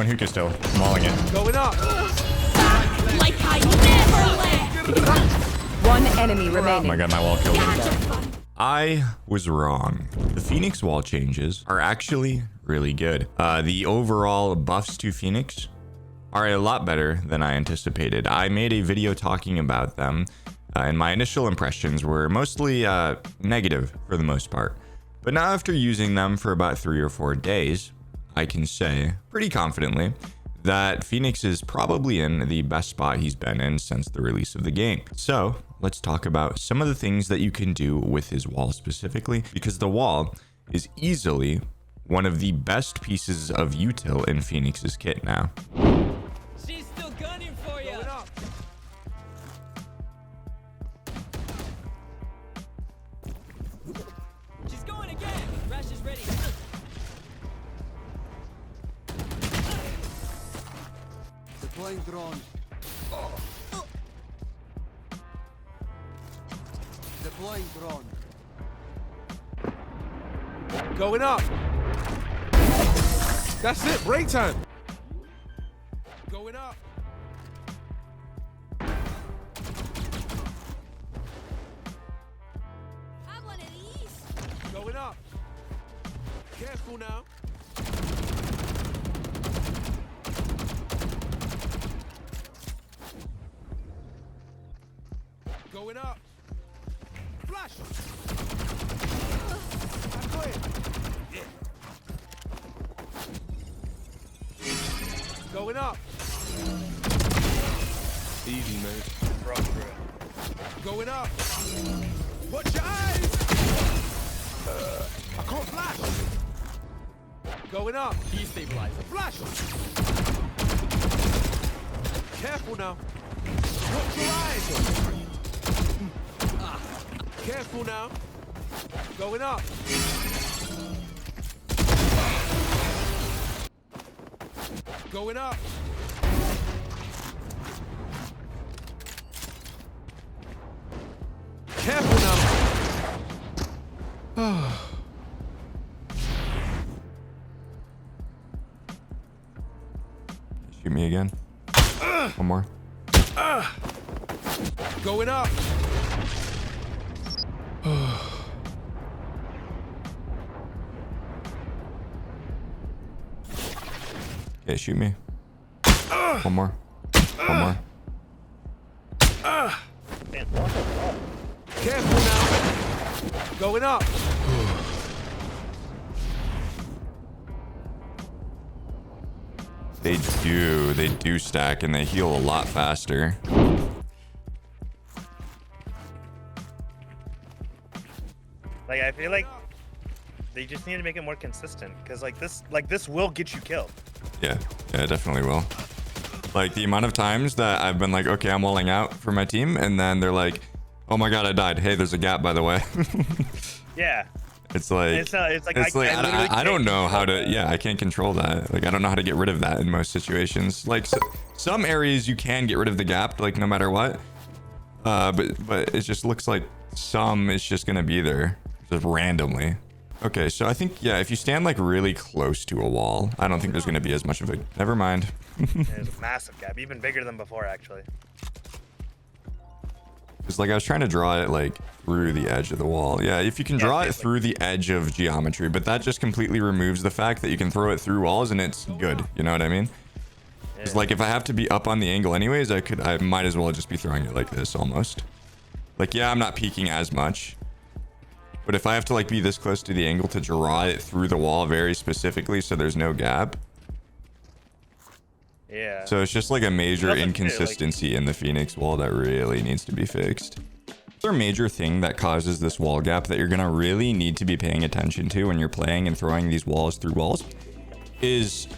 One hookah still. I'm mauling it. Going up. Like I never left. One enemy Oh remaining. my god, my wall killed him. I was wrong. The Phoenix wall changes are actually really good. The overall buffs to Phoenix are a lot better than I anticipated. I made a video talking about them, and my initial impressions were mostly negative for the most part. But now after using them for about 3 or 4 days, I can say pretty confidently that Phoenix is probably in the best spot he's been in since the release of the game. So let's talk about some of the things that you can do with his wall specifically, because the wall is easily one of the best pieces of util in Phoenix's kit now. She's still gunning for you. Going up. She's going again. Rash is ready. Deploying drone. Deploying drone. Going up. That's it. Break time. Going up. Have one of these. Going up. Careful now. Going up. Flash. I got it. Yeah. Going up. Easy, mate. Going up. Watch your eyes. I can't flash. Going up. Destabilizer. Flash. Careful now. Watch your eyes. Careful now. Going up. Going up. Careful now. Shoot me again. One more. Going up. Okay, shoot me. One more. One more. Careful now. Going up. They do stack and they heal a lot faster. Like, I feel like they just need to make it more consistent, because like this will get you killed. Yeah, it definitely will. Like the amount of times that I've been like, okay, I'm walling out for my team, and then they're like, oh my god, I died. Hey, there's a gap, by the way. Yeah. It's like I don't know how to. Yeah, I can't control that. Like I don't know how to get rid of that in most situations. Like some areas you can get rid of the gap, like no matter what. But it just looks like some it's just gonna be there just randomly. Okay, so I think yeah, if you stand like really close to a wall, I don't think there's gonna be as much of a. Never mind. There's a massive gap, even bigger than before actually. It's like I was trying to draw it like through the edge of the wall. Yeah, if you can draw it through the edge of geometry, but that just completely removes the fact that you can throw it through walls and it's good. You know what I mean? It's like if I have to be up on the angle anyways, I might as well just be throwing it like this almost. Like, yeah, I'm not peeking as much. But if I have to like be this close to the angle to draw it through the wall very specifically so there's no gap. Yeah. So it's just like a major Nothing inconsistency in the Phoenix wall that really needs to be fixed. Another major thing that causes this wall gap that you're gonna really need to be paying attention to when you're playing and throwing these walls through walls is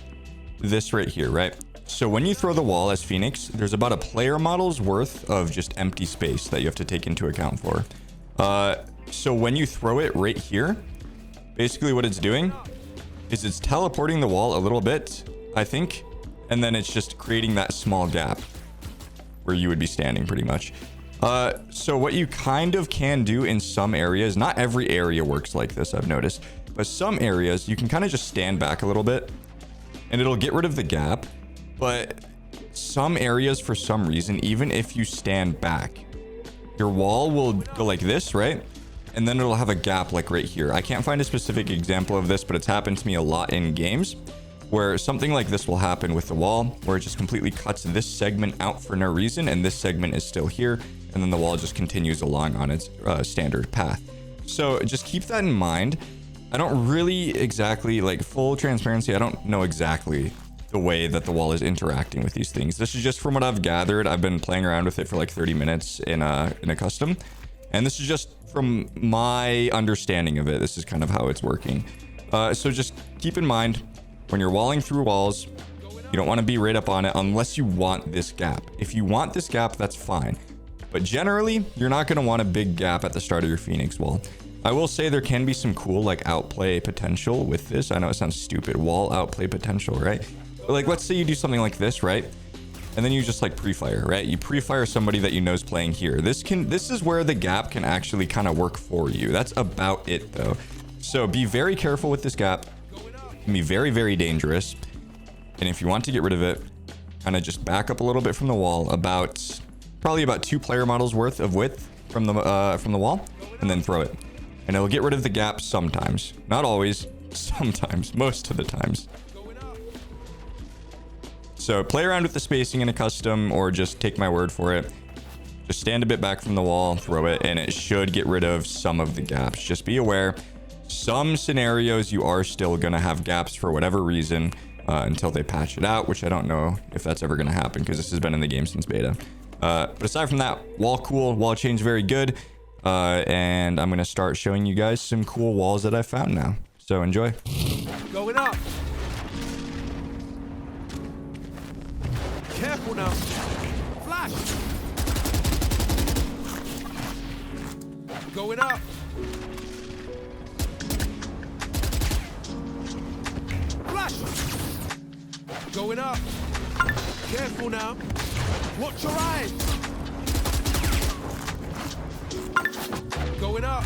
this right here, right? So when you throw the wall as Phoenix, there's about a player model's worth of just empty space that you have to take into account for. So when you throw it right here, basically what it's doing is it's teleporting the wall a little bit, I think, and then it's just creating that small gap where you would be standing pretty much. So what you kind of can do in some areas, not every area works like this, I've noticed, but some areas you can kind of just stand back a little bit and it'll get rid of the gap. But some areas, for some reason, even if you stand back, your wall will go like this, right? And then it'll have a gap like right here. I can't find a specific example of this, but it's happened to me a lot in games where something like this will happen with the wall, where it just completely cuts this segment out for no reason, and this segment is still here, and then the wall just continues along on its standard path. So just keep that in mind. I don't really exactly, like, full transparency, I don't know exactly the way that the wall is interacting with these things. This is just from what I've gathered. I've been playing around with it for like 30 minutes in a custom, and this is just from my understanding of it. This is kind of how it's working. So just keep in mind, when you're walling through walls, you don't want to be right up on it unless you want this gap. If you want this gap, that's fine. But generally, you're not going to want a big gap at the start of your Phoenix wall. I will say there can be some cool like outplay potential with this. I know it sounds stupid. Wall outplay potential, right? But like, let's say you do something like this, right? And then you just like pre-fire, right? You pre-fire somebody that you know is playing here. This is where the gap can actually kind of work for you. That's about it though. So be very careful with this gap. It can be very, very dangerous. And if you want to get rid of it, kind of just back up a little bit from the wall, probably about 2 player models worth of width from the wall, and then throw it. And it'll get rid of the gap sometimes. Not always, sometimes, most of the times. So play around with the spacing in a custom, or just take my word for it. Just stand a bit back from the wall, throw it, and it should get rid of some of the gaps. Just be aware, some scenarios you are still going to have gaps for whatever reason until they patch it out, which I don't know if that's ever going to happen because this has been in the game since beta. But aside from that, wall cool, wall change very good. And I'm going to start showing you guys some cool walls that I found now. So enjoy. Going up. Careful now. Flash. Going up. Flash. Going up. Careful now. Watch your eyes. Going up.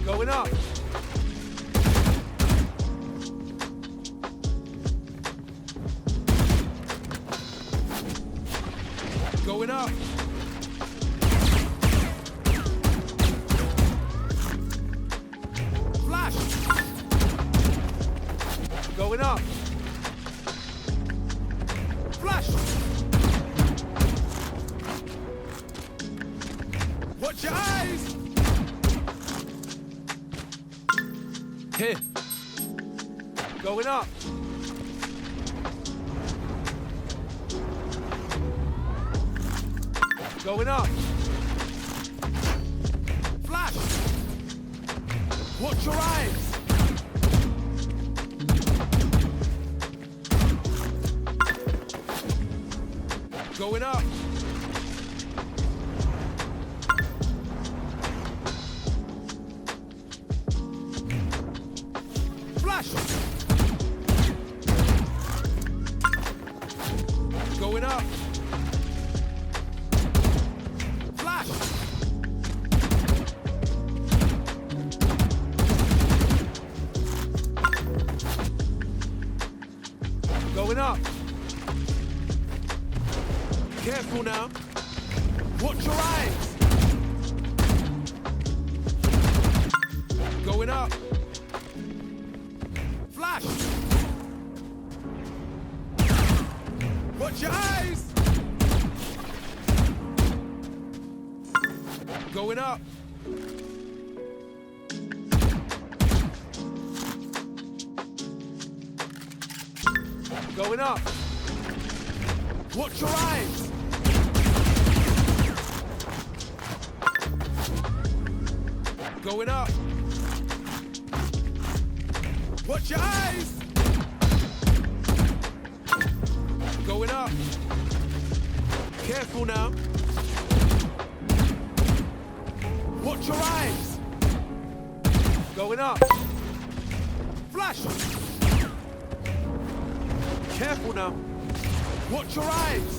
Going up. Going up. Flash. Going up. Flash. Watch your eyes. Here. Going up. Going up. Flash. Watch your eyes. Going up. Flash. Going up. Flash. Going up. Careful now. Watch your eyes. Going up. Flash. Watch your eyes. Going up. Going up. Watch your eyes. Going up. Watch your eyes. Going up. Careful now. Watch your eyes. Going up. Flash. Careful now. Watch your eyes.